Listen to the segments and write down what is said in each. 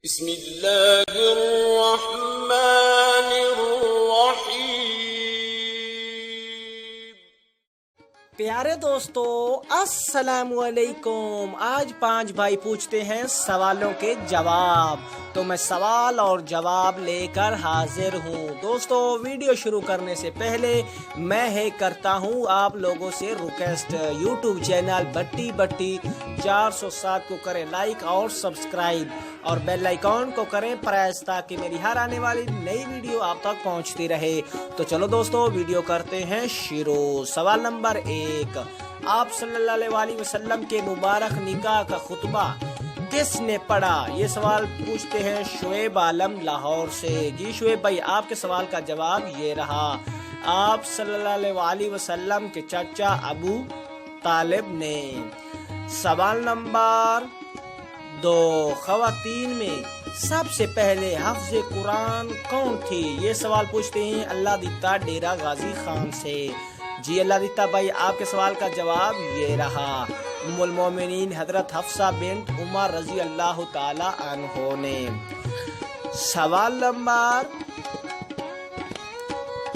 بسم اللہ الرحمن الرحیم۔ پیارے دوستو السلام علیکم۔ آج 5 بھائی پوچھتے ہیں سوالوں کے جواب، تو میں سوال اور جواب لے کر حاضر ہوں۔ دوستو ویڈیو شروع کرنے سے پہلے میں کرتا ہوں آپ لوگوں سے ریکویسٹ، یوٹیوب چینل بٹی 407 کو کریں لائک اور سبسکرائب، اور بیل آئیکن کو کریں پریس تاکہ میری ہر آنے والی نئی ویڈیو آپ تک پہنچتی رہے۔ تو چلو دوستو ویڈیو کرتے ہیں شروع۔ سوال نمبر 1، آپ صلی اللہ علیہ وسلم کے مبارک نکاح کا خطبہ کس نے پڑھا؟ یہ سوال پوچھتے ہیں شعیب عالم لاہور سے۔ جی شعیب بھائی، آپ کے سوال کا جواب یہ رہا، آپ صلی اللہ علیہ وسلم کے چچا ابو طالب نے۔ سوال نمبر 2، خواتین میں سب سے پہلے حافظ قرآن کون تھی؟ یہ سوال پوچھتے ہیں اللہ دیتا ڈیرا غازی خان سے۔ جی اللہ دیتا بھائی، آپ کے سوال کا جواب یہ رہا، ام المومنین حضرت حفصہ بنت عمر رضی اللہ تعالی عنہ نے۔ سوال نمبر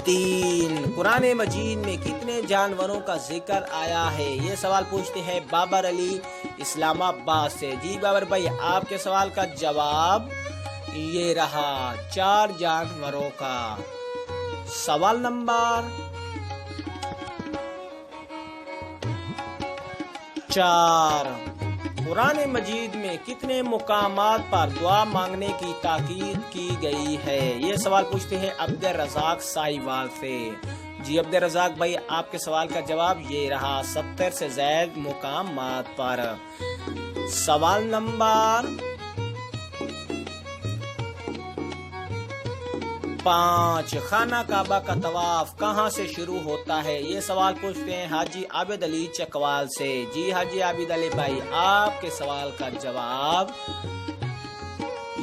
3، قرآن مجید میں کتنے جانوروں کا ذکر آیا ہے؟ یہ سوال پوچھتے ہیں بابر علی اسلام آباد سے۔ جی بابر بھائی، آپ کے سوال کا جواب یہ رہا، 4 جانوروں کا۔ سوال نمبر 4، قرآن مجید میں کتنے مقامات پر دعا مانگنے کی تاکید کی گئی ہے؟ یہ سوال پوچھتے ہیں عبد الرزاق سائیوال سے۔ جی عبد الرزاق بھائی، آپ کے سوال کا جواب یہ رہا، 70 سے زائد مقامات پر۔ سوال نمبر 5، خانہ کعبہ کا طواف کہاں سے شروع ہوتا ہے؟ یہ سوال پوچھتے ہیں حاجی عابد علی چکوال سے۔ جی حاجی عابد علی بھائی، آپ کے سوال کا جواب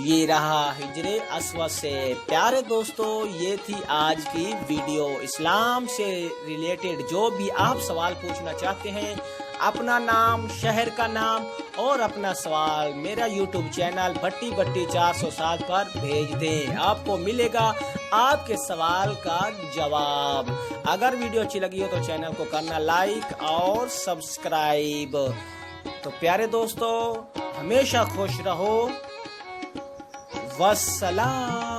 یہ رہا، ہجر اسود سے۔ پیارے دوستو، یہ تھی آج کی ویڈیو۔ اسلام سے ریلیٹڈ جو بھی آپ سوال پوچھنا چاہتے ہیں، اپنا نام، شہر کا نام اور اپنا سوال میرا یوٹیوب چینل بٹی 407 پر بھیج دیں، آپ کو ملے گا آپ کے سوال کا جواب۔ اگر ویڈیو اچھی لگی ہو تو چینل کو کرنا لائک اور سبسکرائب۔ تو پیارے دوستو، ہمیشہ خوش رہو، والسلام۔